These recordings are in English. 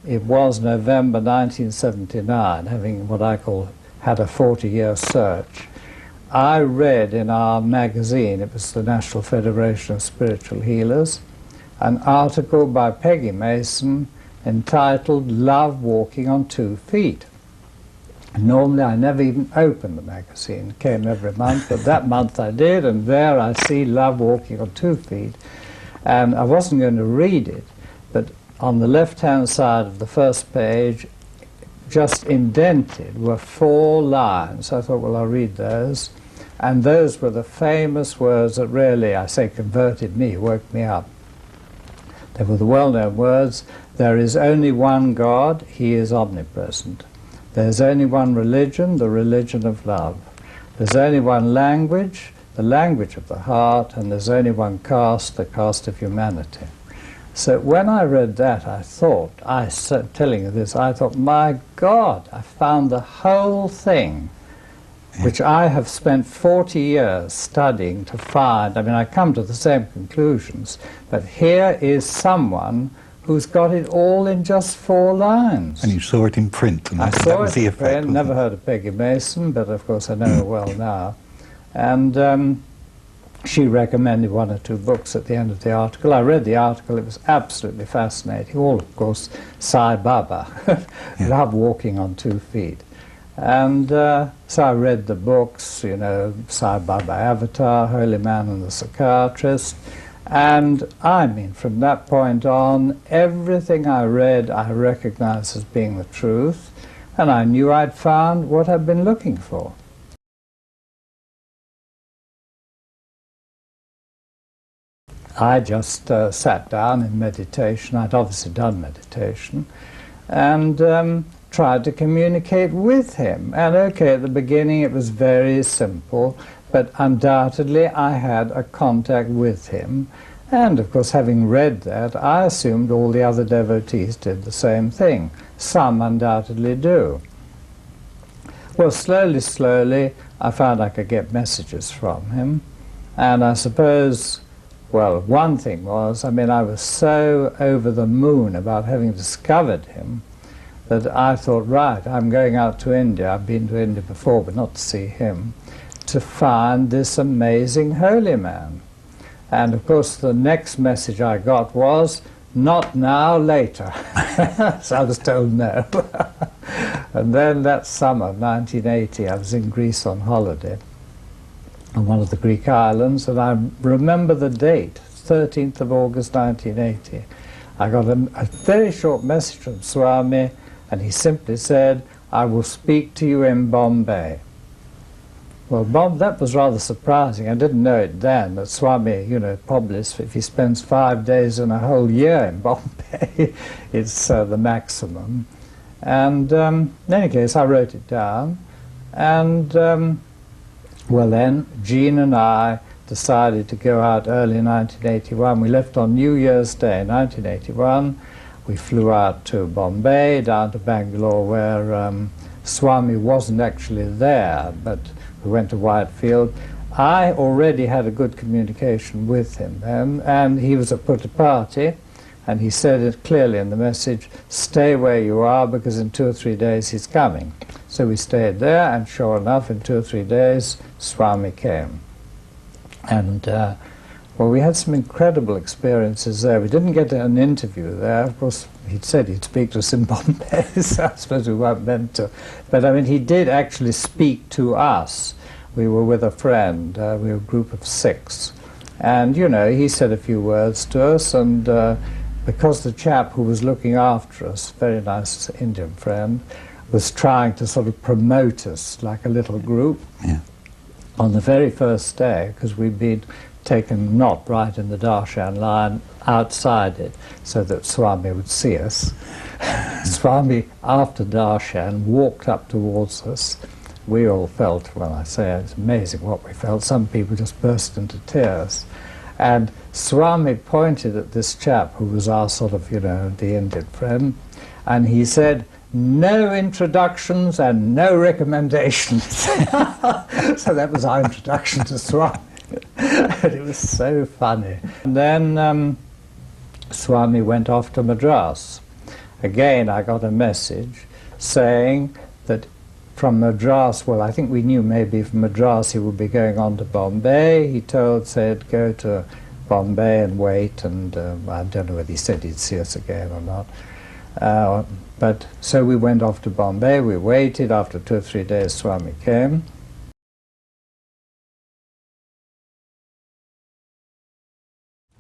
it was November 1979, having what I call had a 40-year search, I read in our magazine, it was the National Federation of Spiritual Healers, an article by Peggy Mason entitled Love Walking on 2 Feet. Normally I never even opened the magazine, it came every month, but that month I did, and there I see Love Walking on 2 Feet. And I wasn't going to read it, but on the left-hand side of the first page, just indented, were 4 lines. I thought, well, I'll read those. And those were the famous words that really, I say, converted me, woke me up. They were the well-known words, there is only one God, he is omnipresent. There's only one religion, the religion of love. There's only one language, the language of the heart, and there's only one caste, the caste of humanity. So when I read that, I thought, telling you this, I thought, my God, I found the whole thing, which I have spent 40 years studying to find. I mean, I come to the same conclusions, but here is someone who's got it all in just 4 lines. And you saw it in print, and that was the effect. I never heard of Peggy Mason, but of course I know her well now. And she recommended 1 or 2 books at the end of the article. I read the article, it was absolutely fascinating. All, of course, Sai Baba, Love Walking on 2 Feet. And so I read the books, you know, Sai Baba Avatar, Holy Man and the Psychiatrist, and I mean, from that point on, everything I read I recognized as being the truth, and I knew I'd found what I'd been looking for. I just sat down in meditation. I'd obviously done meditation, and tried to communicate with him. And okay, at the beginning it was very simple, but undoubtedly I had a contact with him. And of course, having read that, I assumed all the other devotees did the same thing. Some undoubtedly do. Well, slowly, I found I could get messages from him. And I suppose, well, one thing was, I mean, I was so over the moon about having discovered him that I thought, right, I'm going out to India. I've been to India before, but not to see him, to find this amazing holy man. And of course, the next message I got was, not now, later. So I was told no. And then that summer of 1980, I was in Greece on holiday, on one of the Greek islands, and I remember the date, 13th of August 1980. I got a very short message from Swami, and he simply said, I will speak to you in Bombay. Well, that was rather surprising. I didn't know it then, that Swami, you know, probably if he spends 5 days in a whole year in Bombay, it's the maximum. And in any case, I wrote it down. And, well then, Jean and I decided to go out early in 1981. We left on New Year's Day, 1981. We flew out to Bombay, down to Bangalore, where Swami wasn't actually there, but we went to Whitefield. I already had a good communication with him then, and he was at Putta Party, and he said it clearly in the message, stay where you are, because in 2 or 3 days he's coming. So we stayed there, and sure enough, in 2 or 3 days, Swami came. And well, we had some incredible experiences there. We didn't get an interview there. Of course, he'd said he'd speak to us in Bombay, so I suppose we weren't meant to. But I mean, he did actually speak to us. We were with a friend. We were a group of 6. And, you know, he said a few words to us, and because the chap who was looking after us, very nice Indian friend, was trying to sort of promote us like a little group, on the very first day, because we'd been taken not right in the darshan line, outside it, so that Swami would see us. Swami, after darshan, walked up towards us. We all felt, well, I say it's amazing what we felt. Some people just burst into tears. And Swami pointed at this chap who was our sort of, you know, the Indian friend, and he said, no introductions and no recommendations. So that was our introduction to Swami. And it was so funny. And then Swami went off to Madras. again I got a message saying that from Madras, well, I think we knew maybe from Madras he would be going on to Bombay. He said, go to Bombay and wait, and I don't know whether he said he'd see us again or not. But so we went off to Bombay, we waited. After 2 or 3 days, Swami came.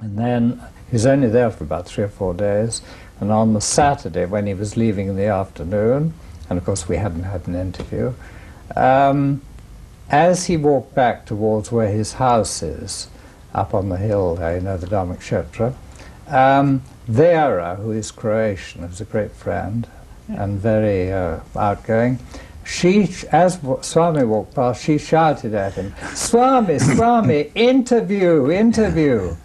And then he was only there for about 3 or 4 days, and on the Saturday, when he was leaving in the afternoon, and of course we hadn't had an interview, as he walked back towards where his house is, up on the hill there, you know, the Dharmakshetra, Vera, who is Croatian, who's a great friend and very outgoing, as Swami walked past, she shouted at him, "Swami, Swami, interview, interview."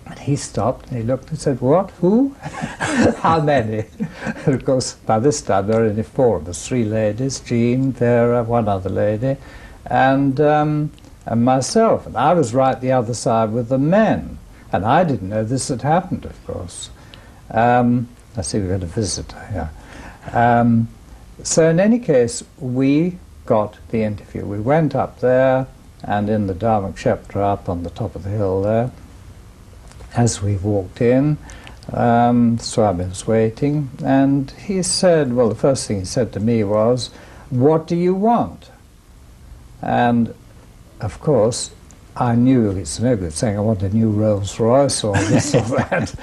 And he stopped and he looked and said, "What? Who? How many?" And of course, by this time there were only 4 of us, 3 ladies, Jean, Vera, one other lady, and myself. And I was right the other side with the men. And I didn't know this had happened, of course. I see we've got a visitor here. So in any case, we got the interview. We went up there, and in the Dharmakshetra up on the top of the hill there, as we walked in, Swami was waiting, and he said, well, the first thing he said to me was, "What do you want?" And of course, I knew it's no good saying I want a new Rolls Royce or this or that.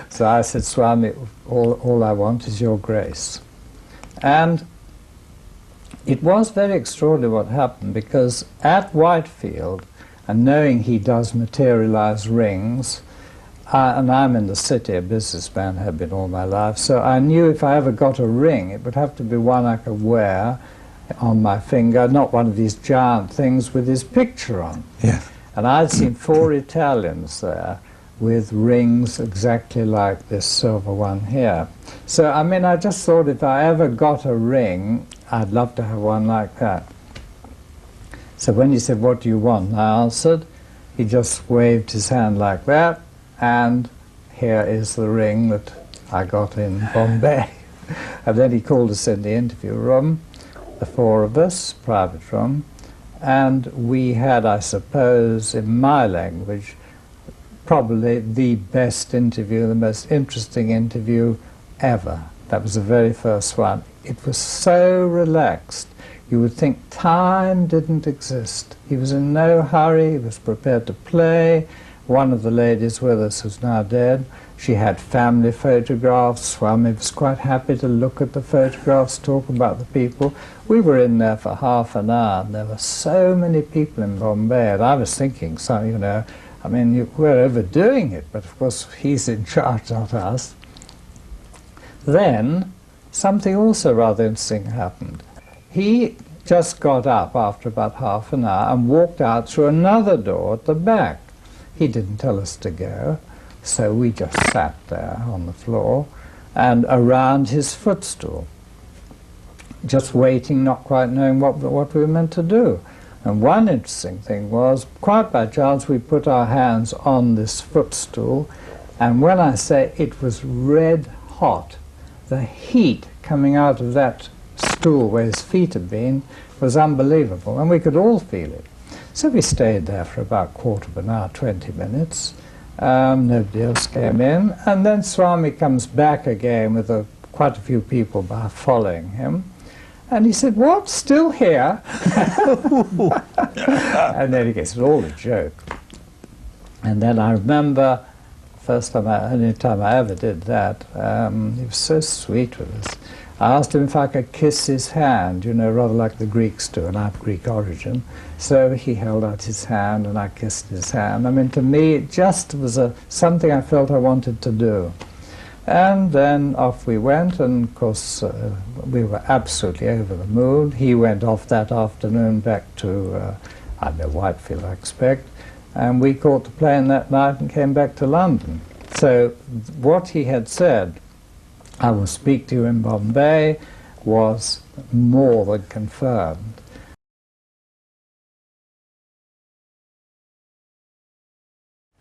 So I said, "Swami, all I want is your grace." And it was very extraordinary what happened, because at Whitefield, and knowing he does materialize rings, and I'm in the city, a businessman, have been all my life, so I knew if I ever got a ring, it would have to be one I could wear on my finger, not one of these giant things with his picture on. Yeah. And I'd seen 4 Italians there with rings exactly like this silver one here. So, I mean, I just thought if I ever got a ring, I'd love to have one like that. So when he said, "What do you want?" I answered, he just waved his hand like that, and here is the ring that I got in Bombay. And then he called us in the interview room, the 4 of us, private room, and we had, I suppose, in my language, probably the best interview, the most interesting interview ever. That was the very first one. It was so relaxed. You would think time didn't exist. He was in no hurry, he was prepared to play. One of the ladies with us, who's now dead, she had family photographs. Swami was quite happy to look at the photographs, talk about the people. We were in there for half an hour, and there were so many people in Bombay, and I was thinking, so, you know, I mean, we're overdoing it, but of course he's in charge, not us. Then, something also rather interesting happened. He just got up after about half an hour and walked out through another door at the back. He didn't tell us to go, so we just sat there on the floor and around his footstool, just waiting, not quite knowing what we were meant to do. And one interesting thing was, quite by chance, we put our hands on this footstool, and when I say it was red hot, the heat coming out of that stool where his feet had been was unbelievable, and we could all feel it. So we stayed there for about 1/4 of an hour, 20 minutes. Nobody else came in, and then Swami comes back again with quite a few people following him. And he said, "What, still here?" And then he gets it all a joke. And then I remember, only time I ever did that, he was so sweet with us. I asked him if I could kiss his hand, you know, rather like the Greeks do, and I have Greek origin. So he held out his hand and I kissed his hand. I mean, to me, it just was something I felt I wanted to do. And then off we went, and of course we were absolutely over the moon. He went off that afternoon back to, I don't know, Whitefield, I expect, and we caught the plane that night and came back to London. So what he had said, "I will speak to you in Bombay," was more than confirmed.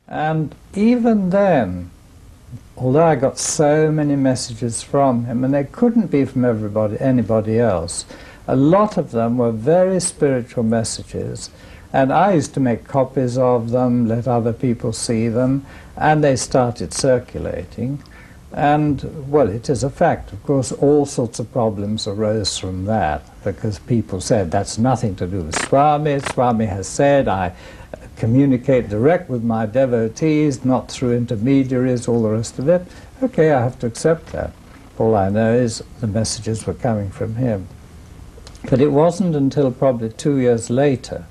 And even then, although I got so many messages from him, and they couldn't be from anybody else, a lot of them were very spiritual messages, and I used to make copies of them, let other people see them, and they started circulating. And, well, it is a fact. Of course, all sorts of problems arose from that, because people said, that's nothing to do with Swami. Swami has said, I communicate direct with my devotees, not through intermediaries, all the rest of it. Okay, I have to accept that. All I know is the messages were coming from him. But it wasn't until probably 2 years later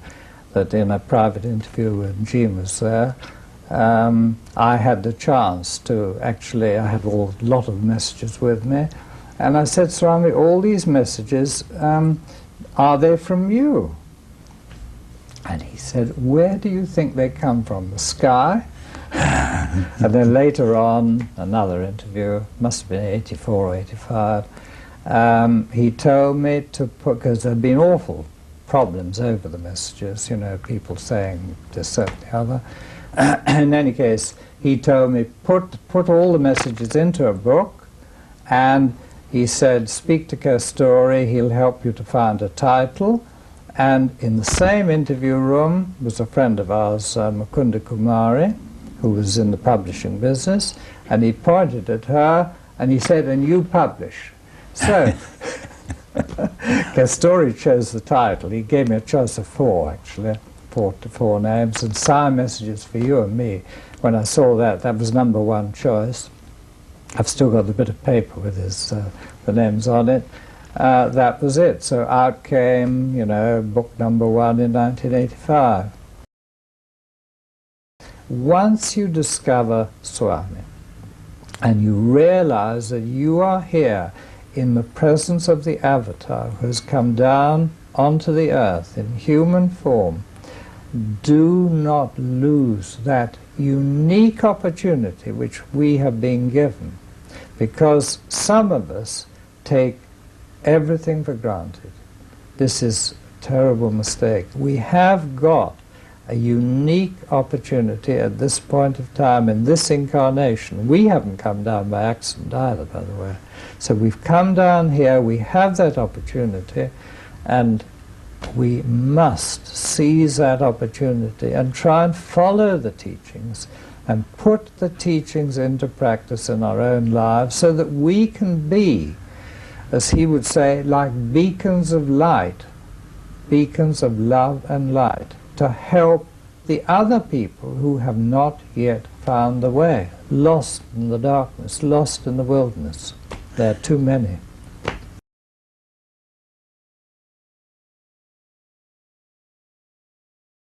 that in a private interview when Jean was there, I had the chance to actually, I had a lot of messages with me, and I said, Swami, all these messages, are they from you? And he said, where do you think they come from, the sky? And then later on, another interview, must have been 84 or 85, he told me to put, because there had been awful problems over the messages, you know, people saying this, that, and the other. In any case, he told me, put all the messages into a book, and he said, speak to Kasturi, he'll help you to find a title. And in the same interview room was a friend of ours, Mukunda Kumari, who was in the publishing business, and he pointed at her, and he said, and you publish. So, Kasturi chose the title. He gave me a choice of 4, actually. 4 names, and Sai Messages for You and Me. When I saw that, that was #1 choice. I've still got a bit of paper with his, the names on it. That was it. So out came, you know, book #1 in 1985. Once you discover Swami, and you realize that you are here in the presence of the avatar who has come down onto the earth in human form, do not lose that unique opportunity which we have been given, because some of us take everything for granted. This is a terrible mistake. We have got a unique opportunity at this point of time in this incarnation. We haven't come down by accident either, by the way. So we've come down here, we have that opportunity, and we must seize that opportunity and try and follow the teachings and put the teachings into practice in our own lives so that we can be, as he would say, like beacons of light, beacons of love and light, to help the other people who have not yet found the way, lost in the darkness, lost in the wilderness. There are too many.